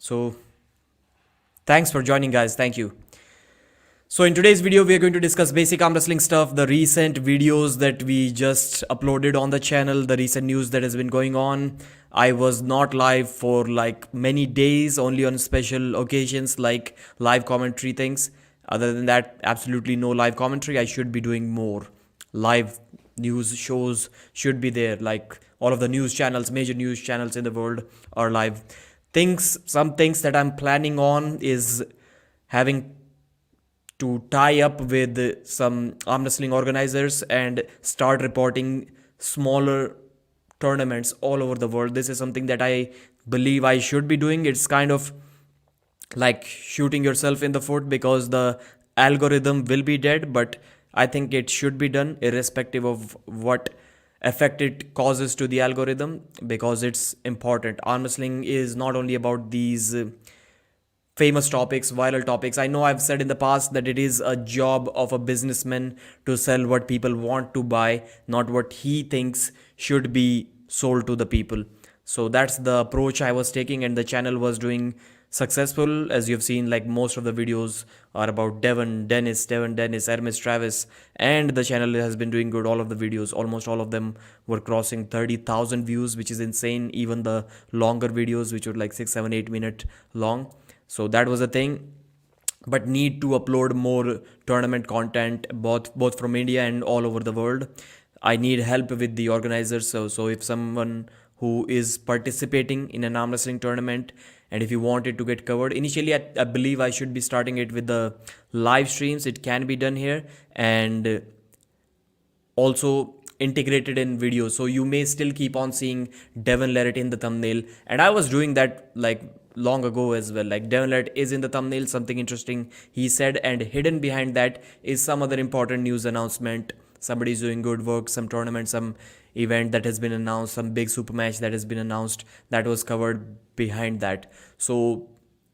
So thanks for joining, guys. Thank you. So in today's video, we are going to discuss basic arm wrestling stuff, the recent videos that we just uploaded on the channel, the recent news that has been going on. I was not live for like many days, only on special occasions like live commentary things. Other than that, absolutely no live commentary. I should be doing more live news shows should be there, like all of the news channels, major news channels in the world are live. Some things that I'm planning on is having to tie up with some arm wrestling organizers and start reporting smaller tournaments all over the world. This is something that I believe I should be doing. It's kind of like shooting yourself in the foot because the algorithm will be dead, but I think it should be done irrespective of what effect it causes to the algorithm, because it's important. Arm wrestling is not only about these famous topics, viral topics. I know I've said in the past that it is a job of a businessman to sell what people want to buy, not what he thinks should be sold to the people. So that's the approach I was taking, and the channel was doing successful. As you've seen, like most of the videos are about Devon Dennis, Hermes Travis, and the channel has been doing good. All of the videos, almost all of them, were crossing 30,000 views, which is insane. Even the longer videos, which were like 6, 7, 8 minute long. So that was a thing, but need to upload more tournament content, both from India and all over the world. I need help with the organizers. So if someone who is participating in an arm wrestling tournament, and if you want it to get covered, initially I believe I should be starting it with the live streams. It can be done here, and also integrated in videos, so you may still keep on seeing Devon Larrett in the thumbnail. And I was doing that like long ago as well. Like Devon Larrett is in the thumbnail, something interesting he said, and hidden behind that is some other important news announcement. Somebody's doing good work, some tournament, some event that has been announced, some big super match that has been announced, that was covered behind that. So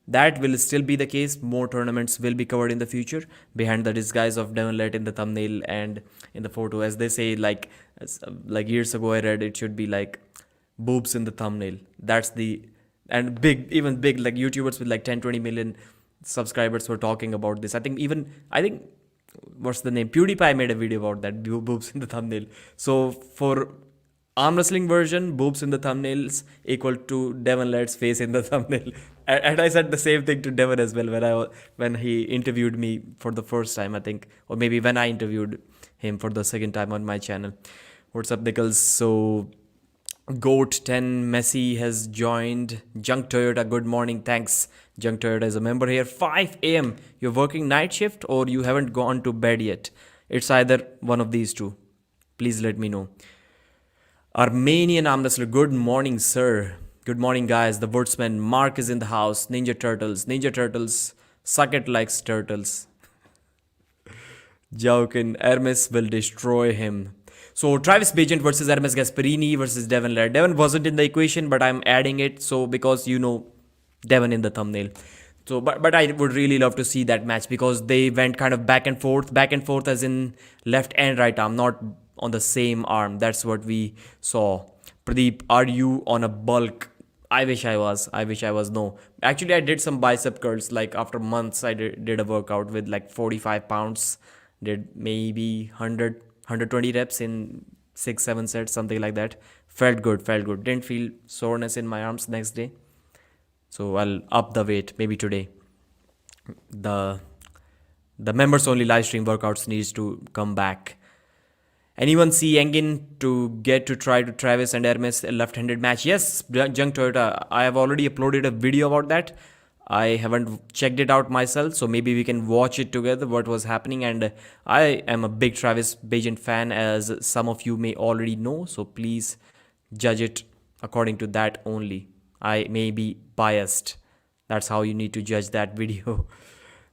that will still be the case. More tournaments will be covered in the future behind the disguise of Devon Larrett in the thumbnail and in the photo. As they say, like years ago I read, it should be like boobs in the thumbnail. That's the, and big, even big, like YouTubers with like 10, 20 million subscribers were talking about this. I think what's the name, PewDiePie made a video about that, boobs in the thumbnail. So for arm wrestling version, boobs in the thumbnails equal to Devon Larrett's face in the thumbnail. And I said the same thing to Devon as well when he interviewed me for the first time, I think, or maybe when I interviewed him for the second time on my channel. What's up, Nichols? So Goat 10 Messi has joined. Junk Toyota, good morning. Thanks. Junk Toyota is a member here. 5 a.m. You're working night shift or you haven't gone to bed yet? It's either one of these two. Please let me know. Armenian arm wrestler, good morning, sir. Good morning, guys. The wordsman Mark is in the house. Ninja Turtles, suck it like turtles. Joking. Hermes will destroy him. So Travis Bagent versus Hermes Gasparini versus Devon Larrett. Devon wasn't in the equation, but I'm adding it so because Devon in the thumbnail. So, but I would really love to see that match because they went kind of back and forth as in left and right arm, not on the same arm. That's what we saw. Pradeep, are you on a bulk? I wish I was. No. Actually, I did some bicep curls. Like after months, I did a workout with like 45 pounds. Did maybe 120 reps in 6, 7 sets, something like that. Felt good. Didn't feel soreness in my arms next day. So I'll up the weight maybe today. The members only live stream workouts needs to come back. Anyone see Engin to get to try to Travis and Hermes a left-handed match? Yes, Junk Toyota. I have already uploaded a video about that. I haven't checked it out myself, so maybe we can watch it together, what was happening. And I am a big Travis Bagent fan, as some of you may already know, so please judge it according to that only. I may be biased. That's how you need to judge that video.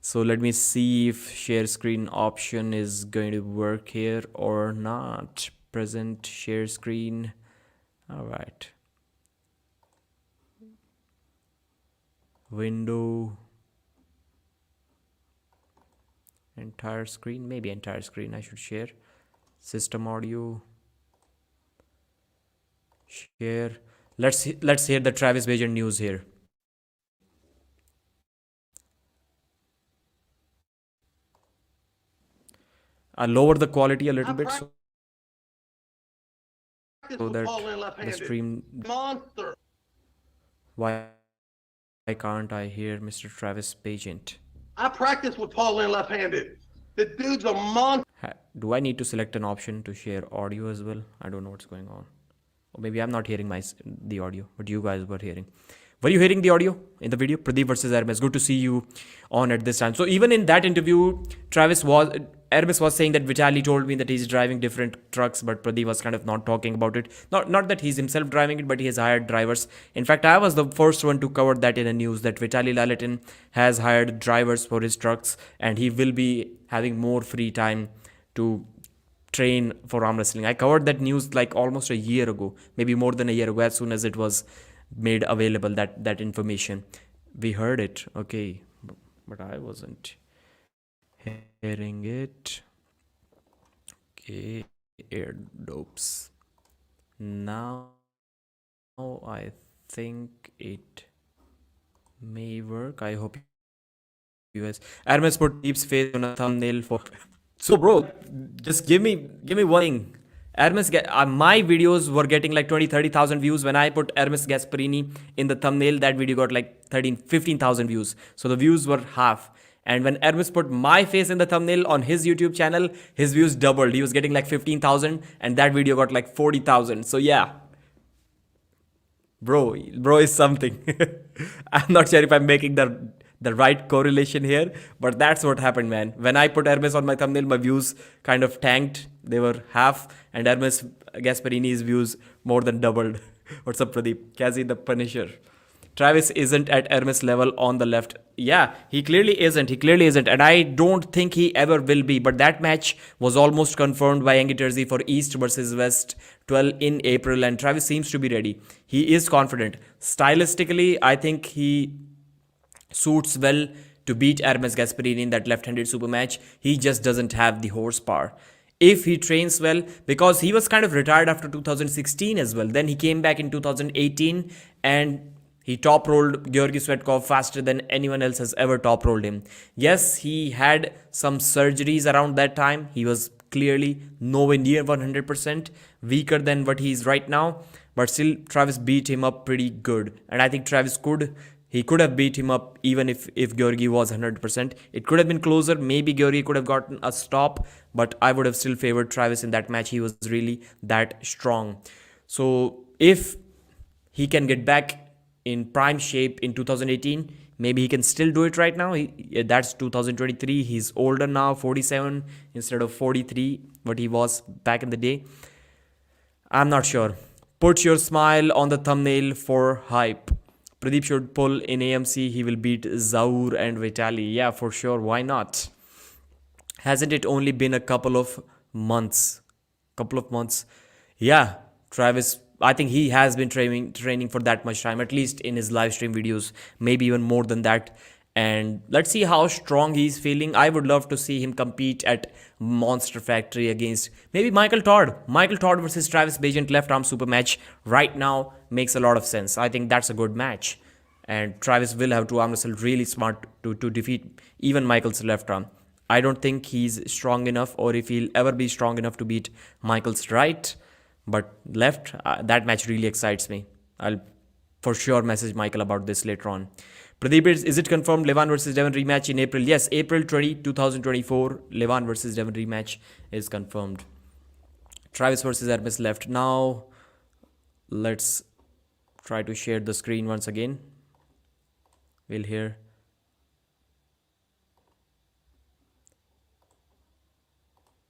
So let me see if share screen option is going to work here or not. Present share screen. All right. Window. Entire screen. Maybe entire screen I should share. System audio. Share. Let's hear the Travis Bagent news here. lower the quality a little bit so with that Paul Lynn the left-handed. stream. Monster. Why can't I hear Mr. Travis Pagent? I practiced with Paul Lynn left-handed. The dude's a monster. Do I need to select an option to share audio as well? I don't know what's going on. Or maybe I'm not hearing the audio, but you guys were hearing. Were you hearing the audio in the video? Pradeep versus Hermes. Good to see you on at this time. So even in that interview, Hermes was saying that Vitaly told me that he's driving different trucks, but Pradeep was kind of not talking about it. Not that he's himself driving it, but he has hired drivers. In fact, I was the first one to cover that in the news that Vitaly Laletin has hired drivers for his trucks, and he will be having more free time to train for arm wrestling. I covered that news like almost a year ago, maybe more than a year ago, as soon as it was made available, that information. We heard it, okay, but I wasn't hearing it. Okay, air dopes. Now I think it may work. I hope you guys. Hermes put Deep's face on a thumbnail for. So bro, just give me one thing. Hermes, my videos were getting like 20-30,000 views. When I put Hermes Gasparini in the thumbnail, that video got like 15,000 views. So the views were half. And when Hermes put my face in the thumbnail on his YouTube channel, his views doubled. He was getting like 15,000 and that video got like 40,000. So yeah, bro is something. I'm not sure if I'm making the right correlation here, but that's what happened, man. When I put Hermes on my thumbnail, my views kind of tanked. They were half, and Hermes Gasparini's views more than doubled. What's up, Pradeep? Kazi the Punisher. Travis isn't at Hermes level on the left. Yeah, he clearly isn't. And I don't think he ever will be. But that match was almost confirmed by Angie Terzi for East versus West 12 in April. And Travis seems to be ready. He is confident. Stylistically, I think he suits well to beat Hermes Gasparini in that left-handed super match. He just doesn't have the horsepower. If he trains well, because he was kind of retired after 2016 as well. Then he came back in 2018 and he top rolled Georgy Svetkov faster than anyone else has ever top rolled him. Yes, he had some surgeries around that time. He was clearly nowhere near 100%, weaker than what he is right now. But still, Travis beat him up pretty good. And I think Travis could have beat him up even if Georgy was 100%. It could have been closer. Maybe Georgy could have gotten a stop. But I would have still favored Travis in that match. He was really that strong. So if he can get back in prime shape in 2018, maybe he can still do it right now. That's 2023. He's older now, 47 instead of 43, what he was back in the day. I'm not sure. Put your smile on the thumbnail for hype. Pradeep should pull in AMC. He will beat Zaur and Vitaly. Yeah, for sure. Why not? Hasn't it only been a couple of months? Yeah, Travis, I think he has been training for that much time, at least in his live stream videos, maybe even more than that. And let's see how strong he's feeling. I would love to see him compete at Monster Factory against maybe Michael Todd. Michael Todd versus Travis Bagent left arm super match right now makes a lot of sense. I think that's a good match. And Travis will have to arm wrestle really smart to defeat even Michael's left arm. I don't think he's strong enough, or if he'll ever be strong enough to beat Michael's right. But left, that match really excites me. I'll for sure message Michael about this later on. Pradeep, is it confirmed Levan versus Devon rematch in April? Yes, April 20, 2024, Levan versus Devon rematch is confirmed. Travis versus Hermes left. Now, let's try to share the screen once again. We'll hear.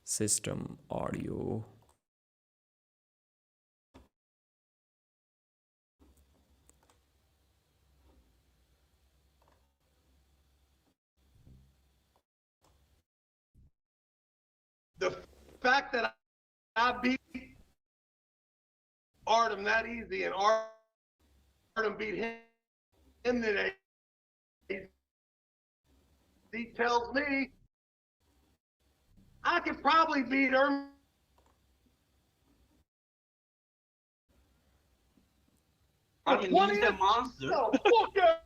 System audio. The fact that I beat Artem that easy and Artem beat him that easy, he tells me I could probably beat him. I mean, he's a monster. No, fuck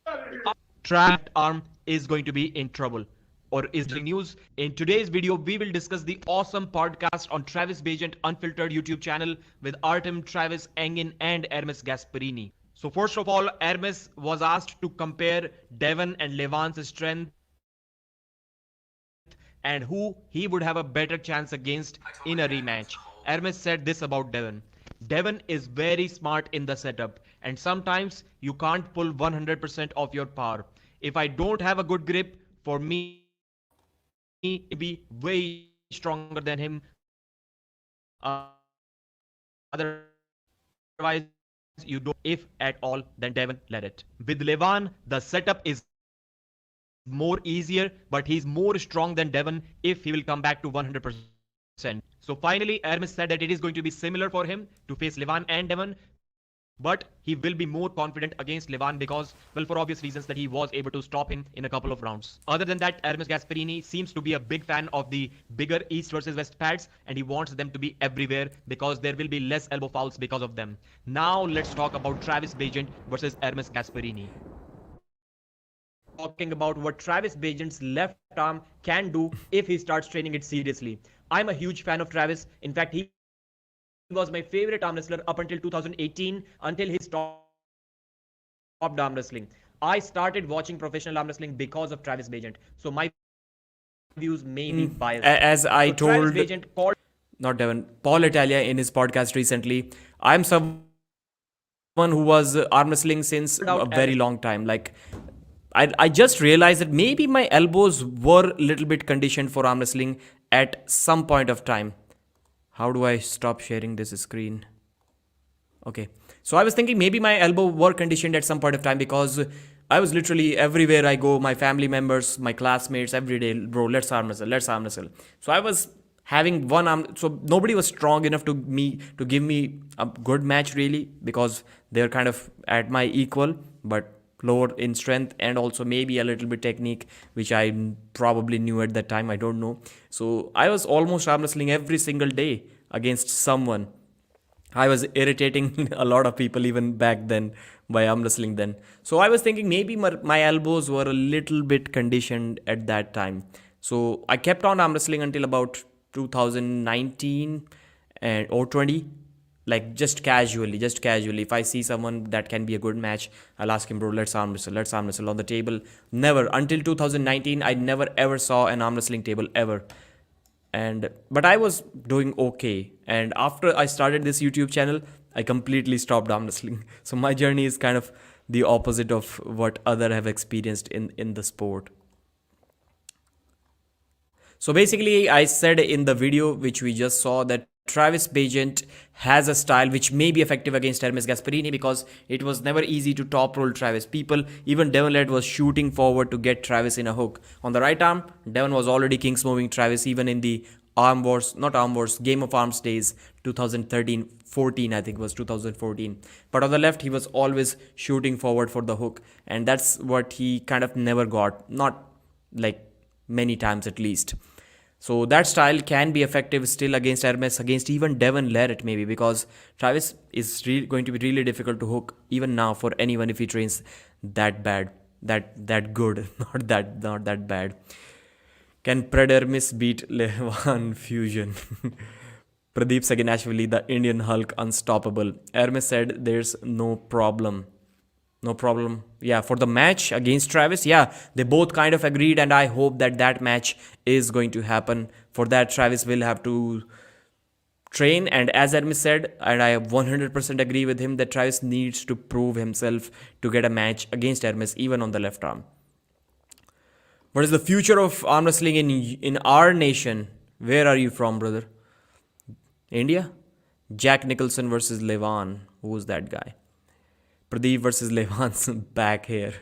out of here. Trapped arm is going to be in trouble. or is it news? In today's video, we will discuss the awesome podcast on Travis Bagent Unfiltered YouTube channel with Artem, Travis, Engin, and Hermes Gasparini. So first of all, Hermes was asked to compare Devon and Levan's strength and who he would have a better chance against in a rematch. Hermes said this about Devon. Devon is very smart in the setup, and sometimes you can't pull 100% of your power. If I don't have a good grip, for me, it will be way stronger than him. Otherwise, you don't if at all, then Devon let it. With Levan, the setup is more easier, but he's more strong than Devon if he will come back to 100%. So finally, Hermes said that it is going to be similar for him to face Levan and Devon, but he will be more confident against Levan and Devon. But he will be more confident against Levan because, well, for obvious reasons that he was able to stop him in a couple of rounds. Other than that, Hermes Gasparini seems to be a big fan of the bigger East versus West pads, and he wants them to be everywhere because there will be less elbow fouls because of them. Now let's talk about Travis Bagent versus Hermes Gasparini. Talking about what Travis Bagent's left arm can do if he starts training it seriously. I'm a huge fan of Travis. In fact, he was my favorite arm wrestler up until 2018, until he stopped arm wrestling. I started watching professional arm wrestling because of Travis Bagent. So my views may be biased. As I So Travis told, Bagent called. not Devon, Paul Italia in his podcast recently, I'm someone who was arm wrestling since a very long time. Like, I just realized that maybe my elbows were a little bit conditioned for arm wrestling at some point of time. How do I stop sharing this screen? Okay. So I was thinking maybe my elbow were conditioned at some point of time because I was literally everywhere I go, my family members, my classmates, every day, bro, let's arm wrestle, let's arm wrestle. So I was having one arm, so nobody was strong enough to give me a good match really, because they're kind of at my equal, but lower in strength and also maybe a little bit technique, which I probably knew at that time, I don't know. So I was almost arm wrestling every single day against someone. I was irritating a lot of people even back then by arm wrestling then. So I was thinking maybe my elbows were a little bit conditioned at that time. So I kept on arm wrestling until about 2019 and or 20, like just casually. If I see someone that can be a good match, I'll ask him, bro, let's arm wrestle on the table. Never until 2019, I never ever saw an arm wrestling table ever. But I was doing okay, and after I started this YouTube channel, I completely stopped arm wrestling. So my journey is kind of the opposite of what other have experienced in the sport. So basically, I said in the video which we just saw that Travis Bagent has a style which may be effective against Hermes Gasparini because it was never easy to top roll Travis. Even Devon Led was shooting forward to get Travis in a hook. On the right arm, Devon was already kings moving Travis even in the Game of Arms days, 2013-14, I think it was 2014. But on the left, he was always shooting forward for the hook, and that's what he kind of never got, not like many times at least. So that style can be effective still against Hermes, against even Devon Larrett maybe, because Travis is going to be really difficult to hook even now for anyone if he trains that bad, that good, not that bad. Can Hermes beat Levan Fusion? Pradeep Saginashvili, the Indian Hulk, unstoppable. Hermes said there's no problem. No problem. Yeah, for the match against Travis, yeah, they both kind of agreed, and I hope that match is going to happen. For that, Travis will have to train, and as Hermes said, and I 100% agree with him, that Travis needs to prove himself to get a match against Hermes, even on the left arm. What is the future of arm wrestling in our nation? Where are you from, brother? India? Jack Nicholson versus Levan. Who's that guy? Pradeep versus Levan's back here.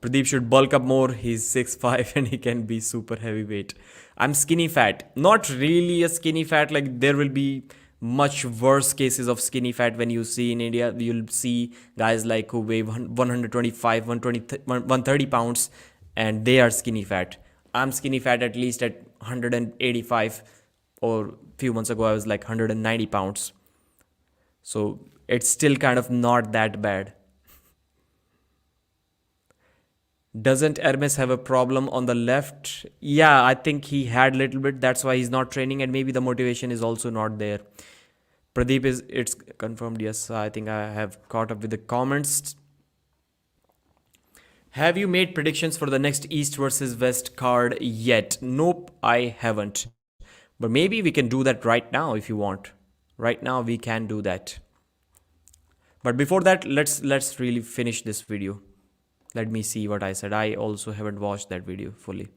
Pradeep should bulk up more. He's 6'5" and he can be super heavyweight. I'm skinny fat. Not really a skinny fat. Like, there will be much worse cases of skinny fat when you see in India. You'll see guys like who weigh 125, 120, 130 pounds and they are skinny fat. I'm skinny fat at least at 185, or a few months ago I was like 190 pounds. So it's still kind of not that bad. Doesn't Hermes have a problem on the left? Yeah, I think he had a little bit. That's why he's not training, and maybe the motivation is also not there. Pradeep is it's confirmed. Yes, I think I have caught up with the comments. Have you made predictions for the next East versus West card yet? Nope, I haven't. But maybe we can do that right now if you want. Right now we can do that. But before that, let's really finish this video. Let me see what I said. I also haven't watched that video fully.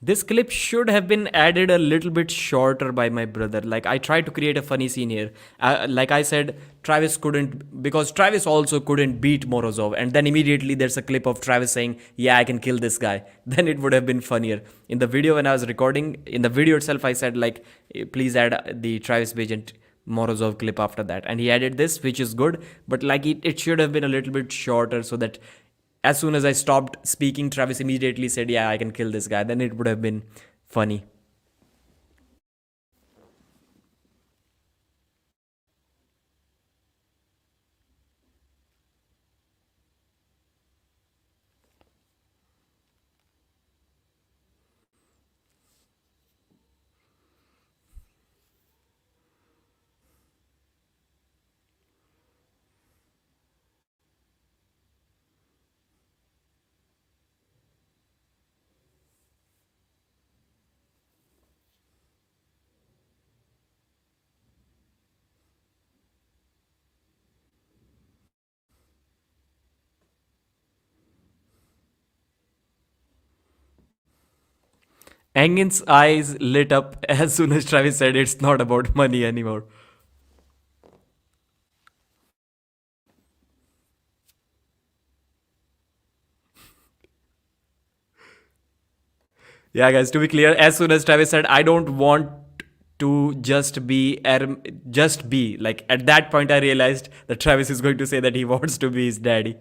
This clip should have been added a little bit shorter by my brother. Like, I tried to create a funny scene here. Like I said, Travis couldn't, because Travis also couldn't beat Morozov. And then immediately there's a clip of Travis saying, yeah, I can kill this guy. Then it would have been funnier. In the video when I was recording, in the video itself, I said, like, please add the Travis Bagent Morozov clip after that. And he added this, which is good. But like, it should have been a little bit shorter so that as soon as I stopped speaking, Travis immediately said, yeah, I can kill this guy. Then it would have been funny. Engin's eyes lit up as soon as Travis said it's not about money anymore. Yeah, guys, to be clear, as soon as Travis said, I don't want to just be, like, at that point, I realized that Travis is going to say that he wants to be his daddy.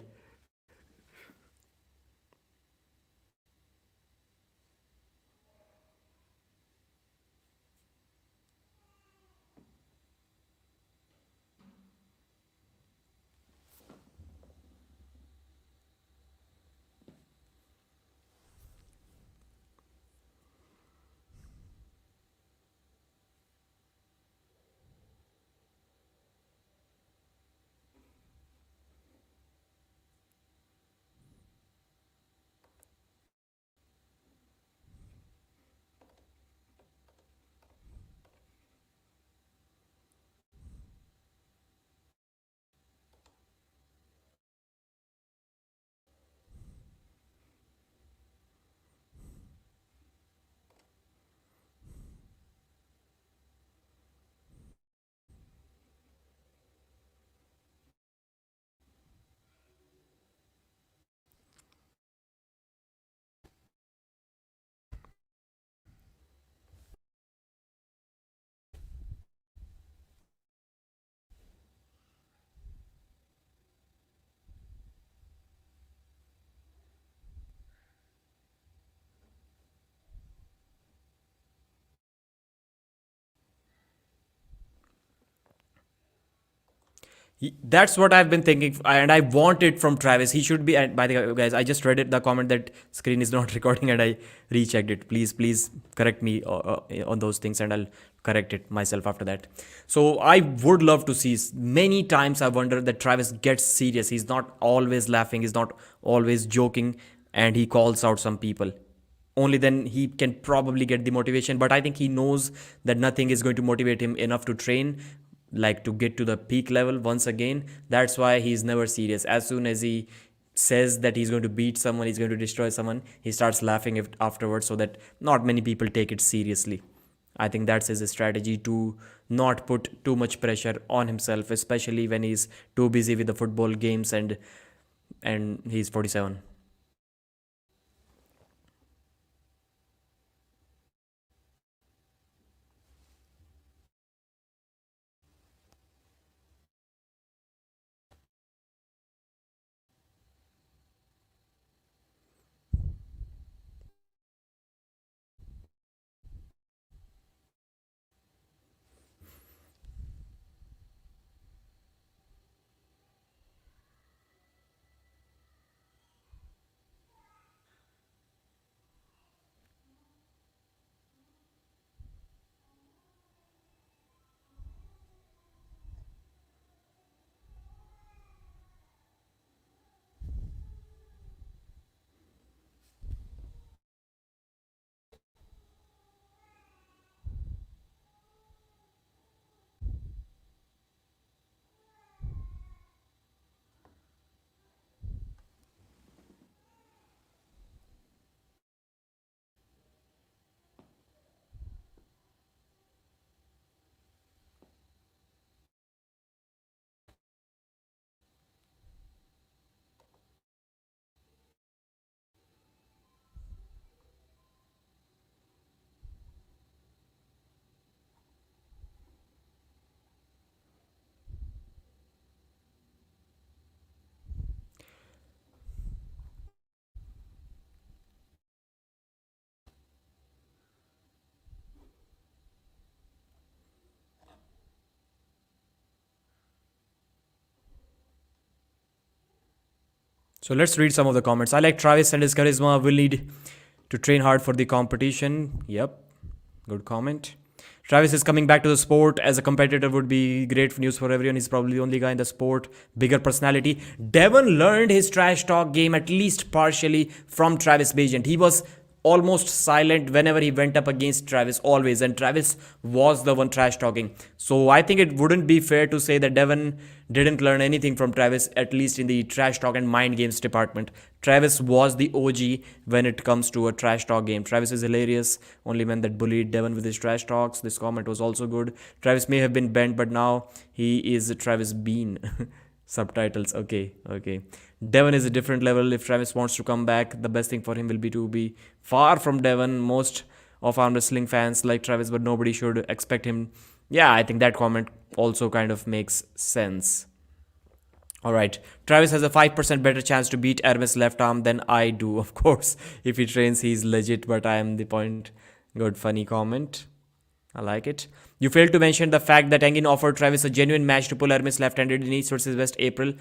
That's what I've been thinking, and I want it from Travis. He should be. And by the way, guys, I just read it, the comment that screen is not recording, and I rechecked it. Please correct me on those things, and I'll correct it myself after that. So I would love to see. Many times I wonder that Travis gets serious. He's not always laughing. He's not always joking, and he calls out some people. Only then he can probably get the motivation. But I think he knows that nothing is going to motivate him enough to train, like to get to the peak level once again. That's why he's never serious. As soon as he says that he's going to beat someone, he's going to destroy someone, he starts laughing afterwards, so that not many people take it seriously. I think that's his strategy to not put too much pressure on himself, especially when he's too busy with the football games and he's 47. So let's read some of the comments. I like Travis and his charisma. Will need to train hard for the competition. Yep. Good comment. Travis is coming back to the sport as a competitor would be great news for everyone. He's probably the only guy in the sport. Bigger personality. Devon learned his trash talk game at least partially from Travis Bagent. He was almost silent whenever he went up against Travis, always, and Travis was the one trash talking. So I think it wouldn't be fair to say that Devon didn't learn anything from Travis, at least in the trash talk and mind games department. Travis was the OG when it comes to a trash talk game. Travis is hilarious, only man that bullied Devon with his trash talks. This comment was also good. Travis may have been bent, but now he is Travis Bean. Subtitles. Okay. Devon is a different level. If Travis wants to come back, the best thing for him will be to be far from Devon. Most of arm wrestling fans like Travis, but nobody should expect him. Yeah, I think that comment also kind of makes sense. Alright, Travis has a 5% better chance to beat Hermes left arm than I do. Of course, if he trains, he's legit, but I am the point. Good, funny comment. I like it. You failed to mention the fact that Engin offered Travis a genuine match to pull Hermes left-handed in East versus West April.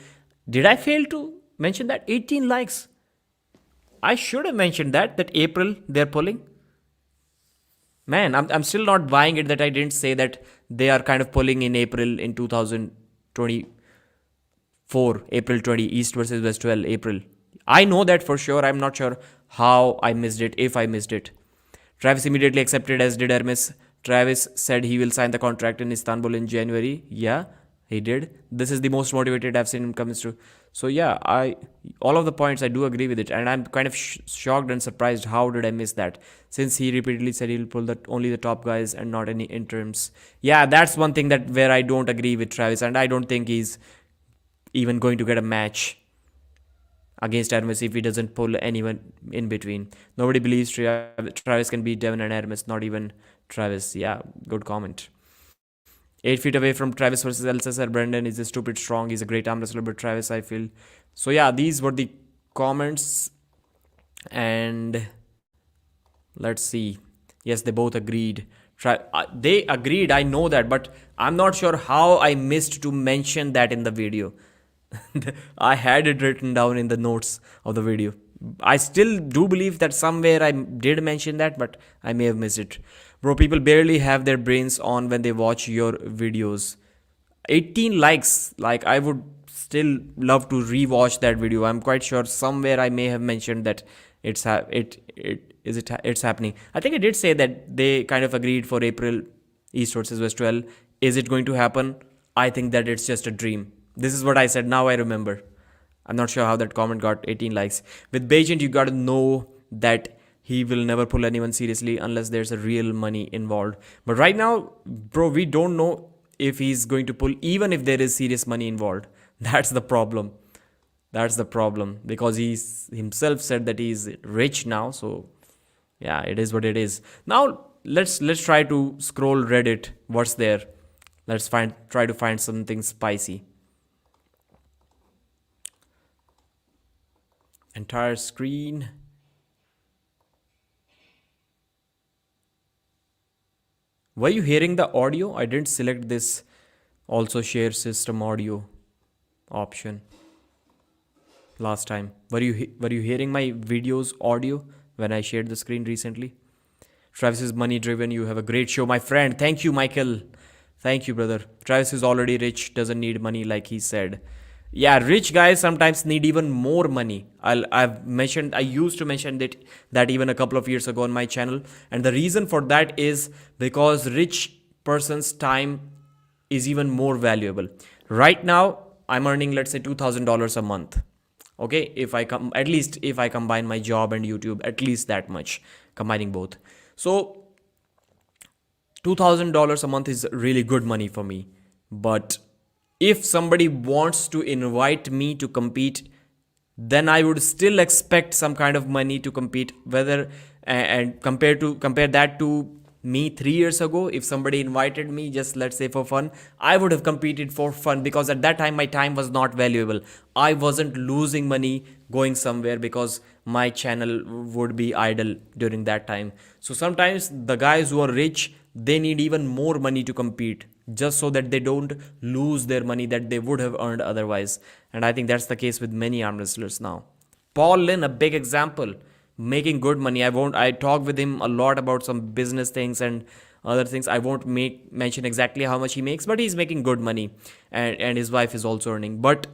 Did I fail to mention that? 18 likes. I should have mentioned that April they're pulling. Man, I'm still not buying it that I didn't say that they are kind of pulling in April in 2024. April 20, East versus West 12, April. I know that for sure. I'm not sure how I missed it, if I missed it. Travis immediately accepted, as did Hermes. Travis said he will sign the contract in Istanbul in January. Yeah, he did. This is the most motivated I've seen him come through. So yeah, all of the points I do agree with it, and I'm kind of shocked and surprised. How did I miss that? Since he repeatedly said he'll pull only the top guys and not any interims. Yeah, that's one thing that where I don't agree with Travis, and I don't think he's even going to get a match against Hermes if he doesn't pull anyone in between. Nobody believes Travis can beat Devon and Hermes, not even Travis. Yeah, good comment. 8 feet away from Travis versus LSSR. Brendan is a stupid strong. He's a great arm wrestler, but Travis, I feel. So yeah, these were the comments. And let's see. Yes, they both agreed. They agreed, I know that, but I'm not sure how I missed to mention that in the video. I had it written down in the notes of the video. I still do believe that somewhere I did mention that, but I may have missed it. Bro, people barely have their brains on when they watch your videos. 18 likes. Like, I would still love to rewatch that video. I'm quite sure somewhere I may have mentioned that it's happening. I think I did say that they kind of agreed for April East versus West 12. Is it going to happen? I think that it's just a dream. This is what I said. Now I remember. I'm not sure how that comment got 18 likes. With Bagent, you got to know that he will never pull anyone seriously unless there's a real money involved. But right now, bro, we don't know if he's going to pull, even if there is serious money involved. That's the problem. That's the problem, because he's himself said that he's rich now. So yeah, it is what it is. Now let's try to scroll Reddit. What's there? Let's try to find something spicy. Entire screen. Were you hearing the audio? I didn't select this also share system audio option last time. Were you hearing my videos audio when I shared the screen recently? Travis is money driven. You have a great show, my friend. Thank you, Michael. Thank you, brother. Travis is already rich, doesn't need money, like he said. Yeah, rich guys sometimes need even more money. I used to mention that even a couple of years ago on my channel, and the reason for that is because rich person's time is even more valuable. Right now, I'm earning, let's say, $2,000 a month. Okay, at least if I combine my job and YouTube, at least that much, combining both. So $2,000 a month is really good money for me. But if somebody wants to invite me to compete, then I would still expect some kind of money to compete. Whether and compare that to me 3 years ago, if somebody invited me just, let's say, for fun, I would have competed for fun, because at that time my time was not valuable. I wasn't losing money going somewhere because my channel would be idle during that time. So sometimes the guys who are rich, they need even more money to compete, just so that they don't lose their money that they would have earned otherwise. And I think that's the case with many arm wrestlers now. Paul Lynn, a big example, making good money. I talk with him a lot about some business things and other things. I won't mention exactly how much he makes, but he's making good money, and his wife is also earning. But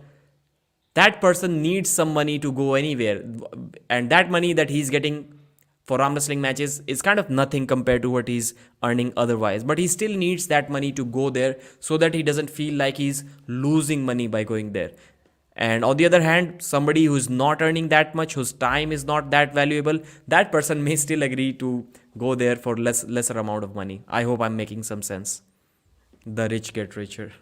that person needs some money to go anywhere, and that money that he's getting for arm wrestling matches is kind of nothing compared to what he's earning otherwise. But he still needs that money to go there, so that he doesn't feel like he's losing money by going there. And on the other hand, somebody who's not earning that much, whose time is not that valuable, that person may still agree to go there for lesser amount of money. I hope I'm making some sense. The rich get richer.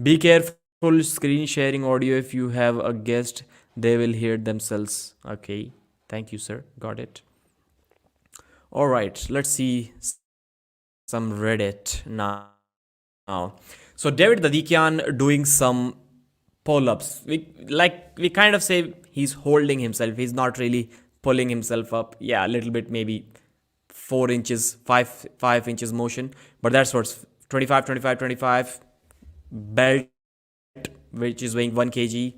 Be careful screen sharing audio. If you have a guest, they will hear themselves. Okay. Thank you, sir. Got it. All right. Let's see some Reddit now. So David Dadikian doing some pull-ups. We kind of say he's holding himself. He's not really pulling himself up. Yeah, a little bit, maybe 4 inches, 5 inches motion. But that's what's 25, 25, 25. Belt, which is weighing 1 kg.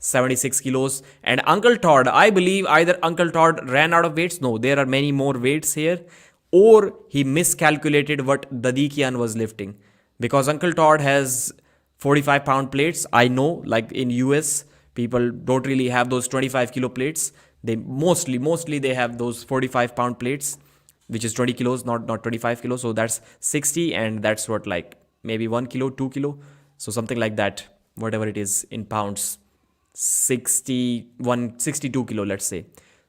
76 kilos. And Uncle Todd, I believe either Uncle Todd ran out of weights. No, there are many more weights here. Or he miscalculated what Dadikian was lifting. Because Uncle Todd has 45-pound plates. I know, like in US, people don't really have those 25 kilo plates. They mostly they have those 45-pound plates, which is 20 kilos, not 25 kilos. So that's 60, and that's what, like maybe 1 kilo, 2 kilo. So something like that, whatever it is in pounds. 62 kilo, let's say.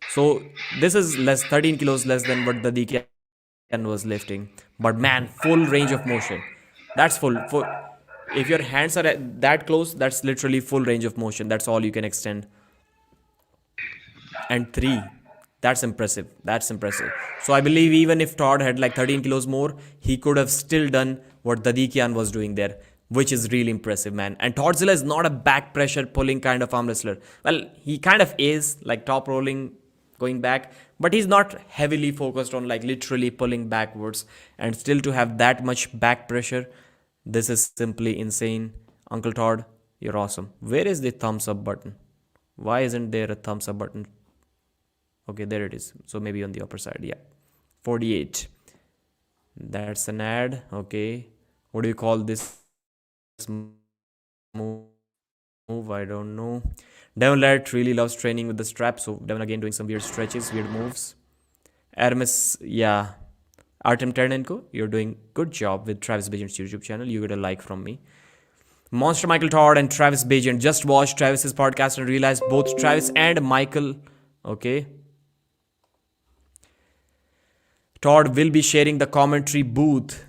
So this is 13 kilos less than what the Dadikian was lifting. But man, full range of motion. That's full. If your hands are that close, that's literally full range of motion. That's all you can extend. And 3, that's impressive. That's impressive. So I believe even if Todd had like 13 kilos more, he could have still done what Dadikian was doing there, which is really impressive, man. And Toddzilla is not a back pressure pulling kind of arm wrestler. Well, he kind of is, like top rolling, going back, but he's not heavily focused on like literally pulling backwards. And still to have that much back pressure, this is simply insane. Uncle Todd, you're awesome. Where is the thumbs up button? Why isn't there a thumbs up button? Okay, there it is. So maybe on the upper side, yeah. 48. That's an ad. Okay. What do you call this move? I don't know. Devon Ladd really loves training with the strap. So Devon again doing some weird stretches, weird moves. Hermes, yeah. Artem Ternenko, you're doing good job with Travis Bagent's YouTube channel. You get a like from me. Monster Michael Todd and Travis Bagent. Just watched Travis's podcast and realized both Travis and Michael, okay, Todd will be sharing the commentary booth.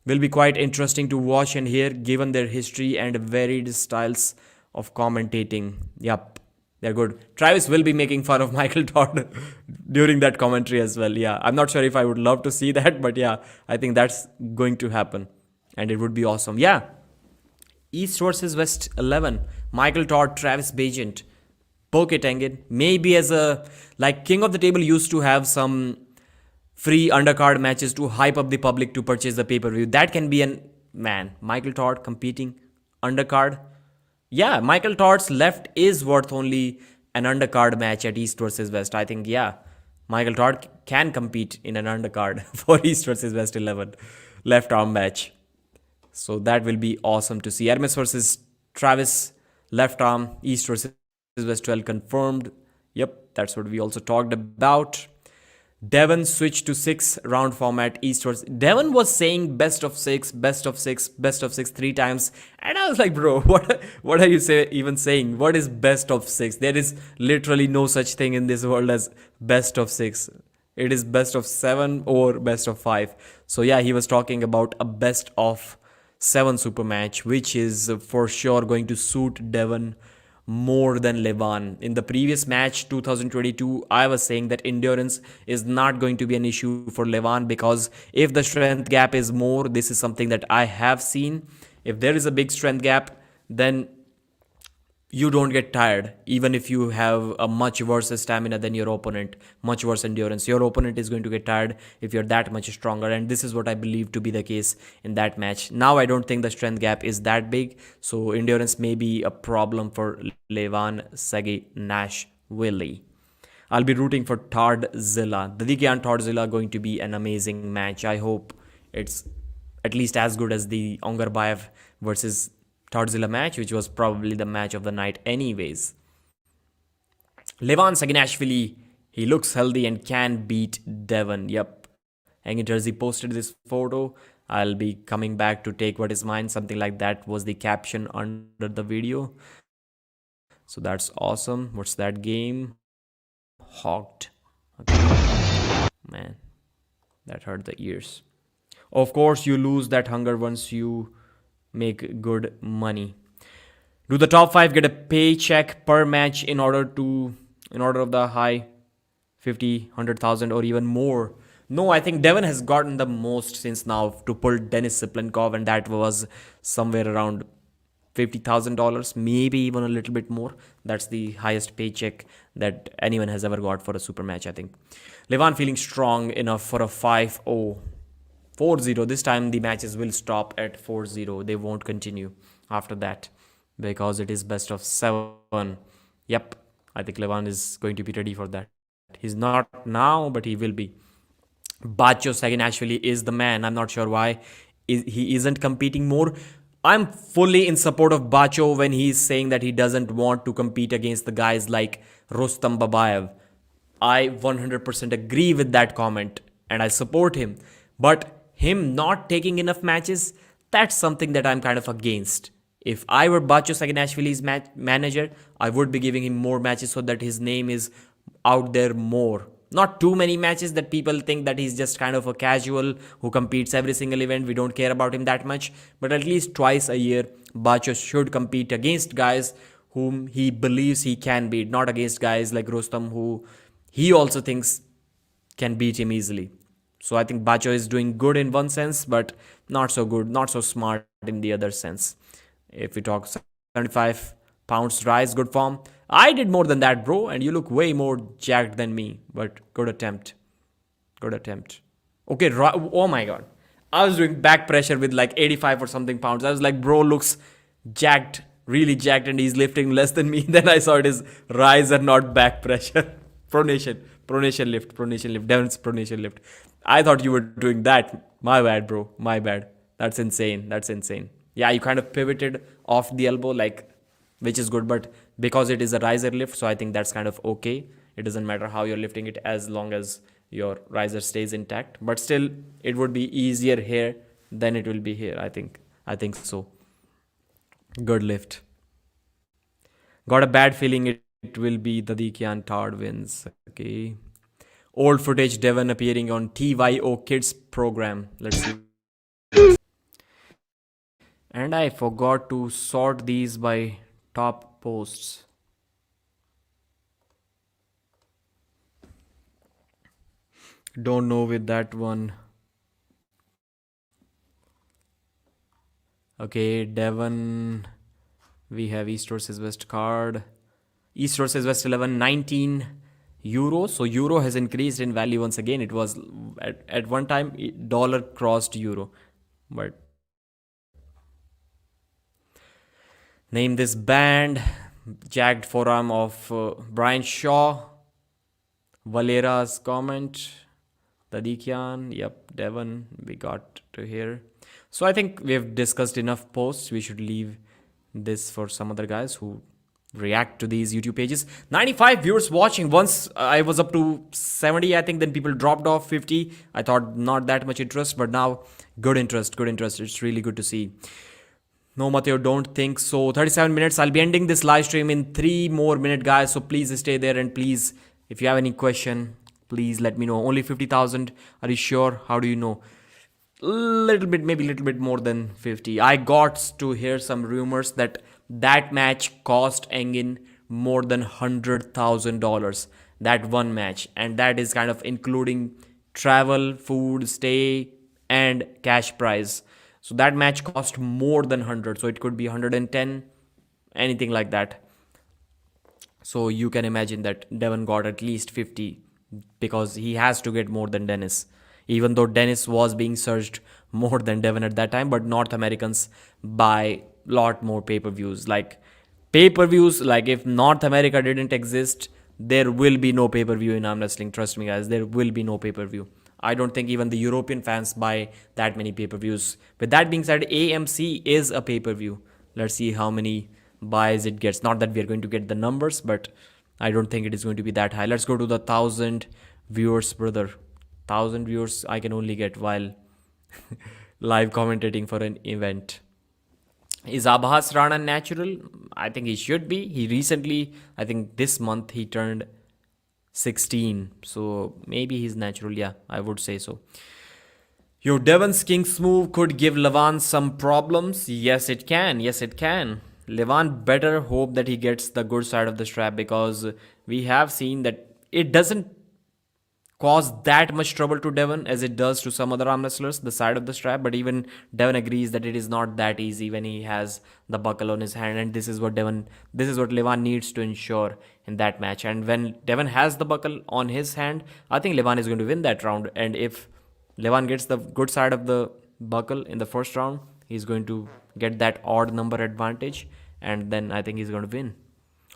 Will be quite interesting to watch and hear given their history and varied styles of commentating. Yup, they're good. Travis will be making fun of Michael Todd during that commentary as well. Yeah, I'm not sure if I would love to see that, but yeah, I think that's going to happen and it would be awesome. Yeah, East versus West 11. Michael Todd, Travis Bagent, Poke Tengen. Maybe as a, like King of the Table used to have some free undercard matches to hype up the public to purchase the pay-per-view. That can be an, man, Michael Todd competing undercard. Yeah, Michael Todd's left is worth only an undercard match at East versus West. I think, yeah, Michael Todd can compete in an undercard for East versus West 11 left arm match. So that will be awesome to see. Hermes versus Travis, left arm, East versus West 12 confirmed. Yep, that's what we also talked about. Devon switched to 6-round format, East versus... Devon was saying best of 6, best of 6, best of 6 3 times. And I was like, bro, what are you even saying? What is best of 6? There is literally no such thing in this world as best of 6. It is best of 7 or best of 5. So yeah, he was talking about a best of 7 super match, which is for sure going to suit Devon more than Levan. In the previous match 2022, I was saying that endurance is not going to be an issue for Levan because if the strength gap is more, this is something that I have seen. If there is a big strength gap, then you don't get tired even if you have a much worse stamina than your opponent, much worse endurance. Your opponent is going to get tired if you're that much stronger, and this is what I believe to be the case in that match. Now I don't think the strength gap is that big, so endurance may be a problem for Levan, Segi, Nash, Willie. I'll be rooting for Tardzilla. The Dikian Tardzilla going to be an amazing match. I hope it's at least as good as the Ongarbayev versus Tardzilla match, which was probably the match of the night anyways. Levan Saginashvili, he looks healthy and can beat Devon. Yep. Hanging Jersey posted this photo. I'll be coming back to take what is mine. Something like that was the caption under the video. So that's awesome. What's that game? Hogged. Okay. Man, that hurt the ears. Of course, you lose that hunger once you make good money. Do the top 5 get a paycheck per match in order of the high 50, 100,000 or even more? No, I think Devon has gotten the most since now to pull Denis Siplenkov, and that was somewhere around $50,000, maybe even a little bit more. That's the highest paycheck that anyone has ever got for a super match, I think. Levan feeling strong enough for a 5-0. 4-0. This time the matches will stop at 4-0. They won't continue after that because it is best of 7. Yep, I think Levan is going to be ready for that. He's not now, but he will be. Bacho Saginashvili is the man. I'm not sure why he isn't competing more. I'm fully in support of Bacho when he's saying that he doesn't want to compete against the guys like Rustam Babayev. I 100% agree with that comment and I support him. But him not taking enough matches, that's something that I'm kind of against. If I were Bacho Saginashvili's manager, I would be giving him more matches so that his name is out there more. Not too many matches that people think that he's just kind of a casual who competes every single event. We don't care about him that much. But at least twice a year, Bacho should compete against guys whom he believes he can beat. Not against guys like Rustam who he also thinks can beat him easily. So I think Bacho is doing good in one sense, but not so good, not so smart in the other sense. If we talk 75 pounds rise, good form. I did more than that, bro, and you look way more jacked than me, but good attempt. Good attempt. Okay, oh my god. I was doing back pressure with like 85 or something pounds. I was like, bro looks jacked, really jacked, and he's lifting less than me. Then I saw it is rise and not back pressure. Pronation lift, Devon's pronation lift. I thought you were doing that. My bad, bro. My bad. That's insane. Yeah, you kind of pivoted off the elbow, like, which is good, but because it is a riser lift, so I think that's kind of okay. It doesn't matter how you're lifting it as long as your riser stays intact. But still, it would be easier here than it will be here, I think. I think so. Good lift. Got a bad feeling it will be the Dikian Tard wins. Okay. Old footage Devon appearing on TYO Kids program. Let's see. And I forgot to sort these by top posts. Don't know with that one. Okay, Devon. We have East versus West card. East versus West 11, 19 euros. So euro has increased in value once again. It was at one time dollar crossed euro. But name this band. Jagged forearm of Brian Shaw. Valera's comment. Tadikian. Yep, Devon. We got to here. So I think we've discussed enough posts. We should leave this for some other guys who react to these YouTube pages. 95 viewers watching. Once I was up to 70, I think, then people dropped off 50. I thought not that much interest, but now good interest. It's really good to see. No, Matteo, don't think so. 37 minutes. I'll be ending this live stream in 3 more minutes, guys. So please stay there, and please, if you have any question, please let me know. Only 50,000. Are you sure? How do you know? Maybe a little bit more than 50. I got to hear some rumors that match cost Engin more than $100,000. That one match, and that is kind of including travel, food, stay, and cash prize. So that match cost more than 100. So it could be 110, anything like that. So you can imagine that Devon got at least 50 because he has to get more than Dennis. Even though Dennis was being searched more than Devon at that time, but North Americans buy lot more pay-per-views. Like pay-per-views, like if North America didn't exist, there will be no pay-per-view in arm wrestling. Trust me, guys, there will be no pay-per-view. I don't think even the European fans buy that many pay-per-views. With that being said, AMC is a pay-per-view. Let's see how many buys it gets. Not that we are going to get the numbers, but I don't think it is going to be that high. Let's go to the 1,000 viewers, brother. 1,000 viewers I can only get while live commentating for an event. Is Abhas Rana natural? I think he should be. He recently, I think this month, he turned 16. So maybe he's natural. Yeah, I would say so. Yo, Devon's King's move could give Levan some problems. Yes, it can. Levan better hope that he gets the good side of the strap, because we have seen that it doesn't cause that much trouble to Devon as it does to some other arm wrestlers, the side of the strap. But even Devon agrees that it is not that easy when he has the buckle on his hand, and this is what Levan needs to ensure in that match. And when Devon has the buckle on his hand, I think Levan is going to win that round. And if Levan gets the good side of the buckle in the first round, he's going to get that odd number advantage, and then I think he's going to win.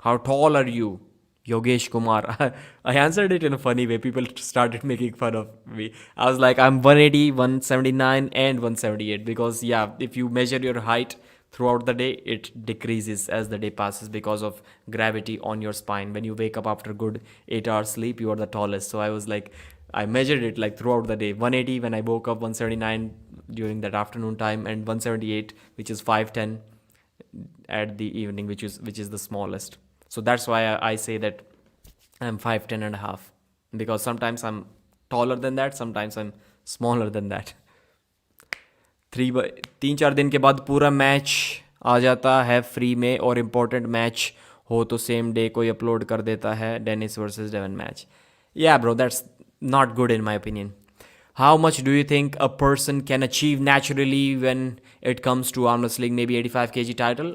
How tall are you? Yogesh Kumar. I answered it in a funny way. People started making fun of me. I was like, I'm 180, 179 and 178, because yeah, if you measure your height throughout the day, it decreases as the day passes because of gravity on your spine. When you wake up after good 8 hours sleep, you are the tallest. So I was like, I measured it like throughout the day. 180 when I woke up, 179 during that afternoon time, and 178, which is 5'10", at the evening, which is the smallest. So that's why I say that I'm 5'10" and a half, because sometimes I'm taller than that, sometimes I'm smaller than that. 3-4 दिन के बाद पूरा match आ जाता है free में, और important match हो तो सेम डे कोई अपलोड कर देता है Dennis versus Devon match. Yeah, bro, that's not good in my opinion. How much do you think a person can achieve naturally when it comes to arm wrestling? Maybe 85 kg title.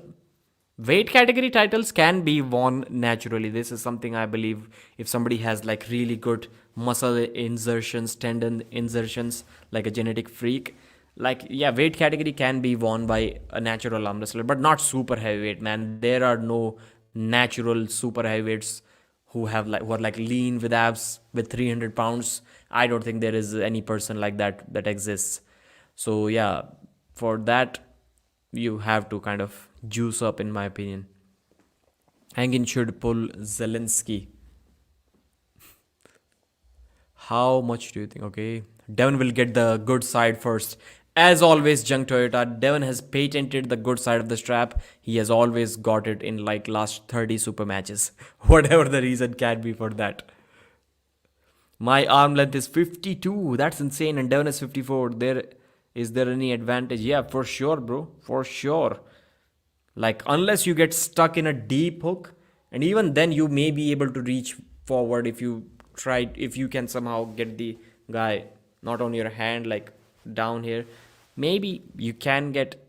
Weight category titles can be won naturally. This is something I believe. If somebody has like really good muscle insertions, tendon insertions, like a genetic freak, like yeah, weight category can be won by a natural arm wrestler, but not super heavyweight, man. There are no natural super heavyweights who are like lean with abs with 300 pounds. I don't think there is any person like that exists. So yeah, for that you have to kind of juice up, in my opinion. Hangin should pull Zelensky. How much do you think? Okay, Devon will get the good side first. As always, Jung Toyota, Devon has patented the good side of the strap. He has always got it in like last 30 super matches. Whatever the reason can be for that. My arm length is 52. That's insane. And Devon is 54. Is there any advantage? Yeah, for sure, bro. For sure. Like, unless you get stuck in a deep hook, and even then you may be able to reach forward if you can somehow get the guy not on your hand, like down here. Maybe you can get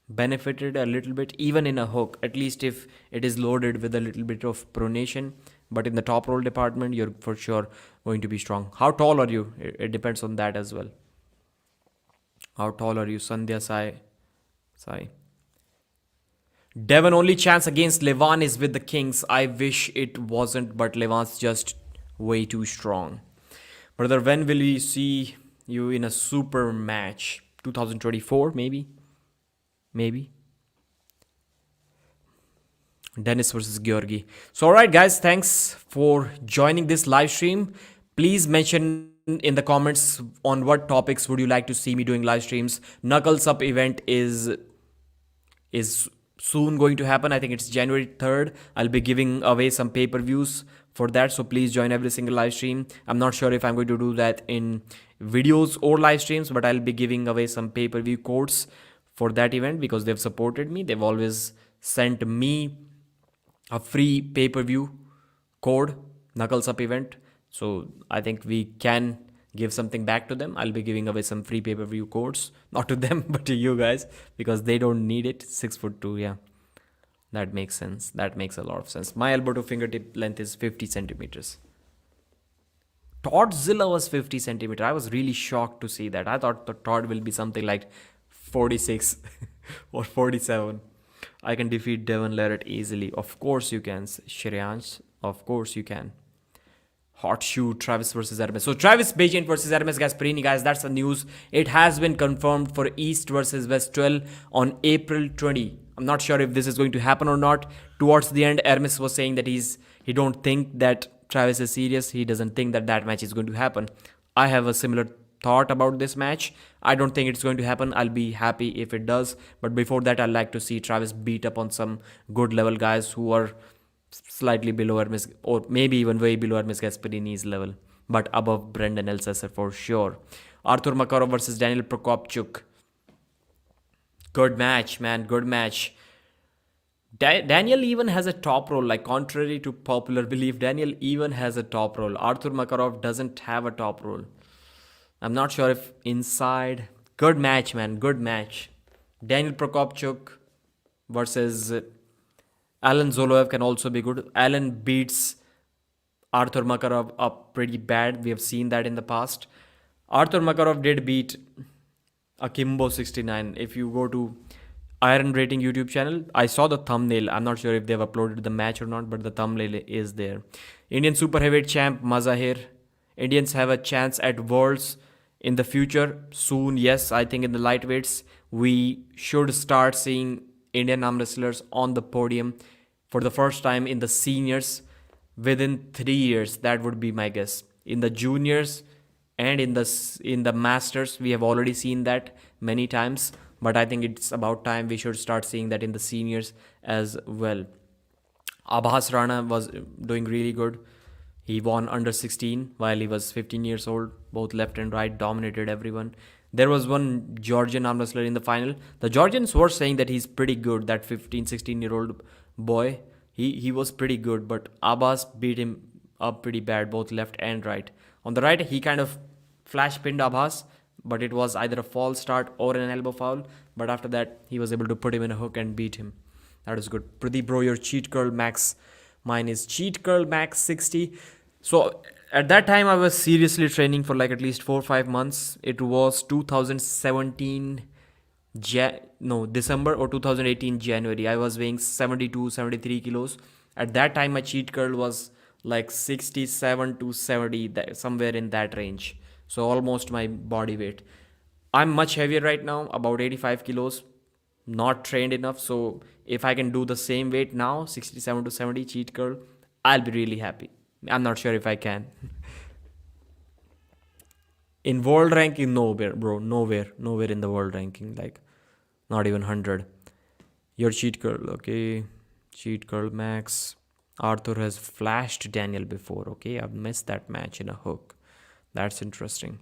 benefited a little bit even in a hook, at least if it is loaded with a little bit of pronation. But in the top roll department, you're for sure going to be strong. How tall are you? It depends on that as well. How tall are you, Sandhya Sai? Devon only chance against Levan is with the Kings. I wish it wasn't, but Levan's just way too strong. Brother, when will we see you in a super match? 2024, maybe? Maybe. Dennis versus Georgi. So, alright, guys, thanks for joining this live stream. Please mention in the comments on what topics would you like to see me doing live streams. Knuckles Up event is soon going to happen. I think it's January 3rd. I'll be giving away some pay-per-views for that, so please join every single live stream. I'm not sure if I'm going to do that in videos or live streams, but I'll be giving away some pay-per-view codes for that event because they've supported me. They've always sent me a free pay-per-view code, Knuckles Up event. So I think we can give something back to them. I'll be giving away some free pay-per-view codes, not to them, but to you guys, because they don't need it. 6'2", yeah. That makes sense. That makes a lot of sense. My elbow to fingertip length is 50 centimeters. Toddzilla was 50 centimeter. I was really shocked to see that. I thought the Todd will be something like 46 or 47. I can defeat Devon Larratt easily. Of course you can, Shreyansh. Of course you can. Hot shoe, Travis versus Hermes. So Travis Bagent versus Hermes Gasparini, guys, that's the news. It has been confirmed for East versus West 12 on April 20. I'm not sure if this is going to happen or not. Towards the end, Hermes was saying that he don't think that Travis is serious. He doesn't think that match is going to happen. I have a similar thought about this match. I don't think it's going to happen. I'll be happy if it does. But before that, I'd like to see Travis beat up on some good level guys who are slightly below Hermes, or maybe even way below Hermes Gasparini's level, but above Brendan Elsesser for sure. Arthur Makarov versus Daniel Prokopchuk. Good match, man. Good match. Daniel even has a top roll. Like, contrary to popular belief, Daniel even has a top roll. Arthur Makarov doesn't have a top roll. I'm not sure if inside. Good match, man. Good match. Daniel Prokopchuk versus Alan Zoloev can also be good. Alan beats Arthur Makarov up pretty bad. We have seen that in the past. Arthur Makarov did beat Akimbo 69. If you go to Iron Rating YouTube channel, I saw the thumbnail. I'm not sure if they've uploaded the match or not, but the thumbnail is there. Indian Super Heavyweight Champ Mazahir. Indians have a chance at Worlds in the future soon. Yes, I think in the lightweights we should start seeing Indian arm wrestlers on the podium for the first time in the seniors within 3 years. That would be my guess. In the juniors and in the masters, we have already seen that many times, but I think it's about time we should start seeing that in the seniors as well. Abhas Rana was doing really good. He won under 16 while he was 15 years old. Both left and right dominated everyone. There was one Georgian arm wrestler in the final. The Georgians were saying that he's pretty good, that 15, 16-year-old boy. He was pretty good, but Abbas beat him up pretty bad, both left and right. On the right, he kind of flash pinned Abbas, but it was either a false start or an elbow foul. But after that, he was able to put him in a hook and beat him. That was good. Pradeep bro, your cheat curl max. Mine is cheat curl max 60. So at that time, I was seriously training for like at least 4 or 5 months. It was 2017 December or 2018 January. I was weighing 72, 73 kilos. At that time, my cheat curl was like 67 to 70, somewhere in that range. So almost my body weight. I'm much heavier right now, about 85 kilos. Not trained enough. So if I can do the same weight now, 67 to 70 cheat curl, I'll be really happy. I'm not sure if I can. In world ranking, nowhere, bro. Nowhere in the world ranking. Like, not even 100. Your cheat curl, okay. Cheat curl max. Arthur has flashed Daniel before, okay. I've missed that match in a hook. That's interesting.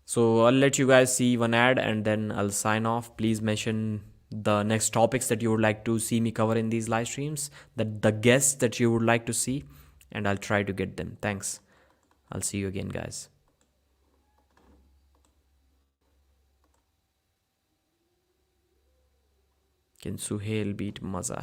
So I'll let you guys see one ad and then I'll sign off. Please mention the next topics that you would like to see me cover in these live streams, the guests that you would like to see, and I'll try to get them. Thanks. I'll see you again, guys. Can Suhail beat Maza?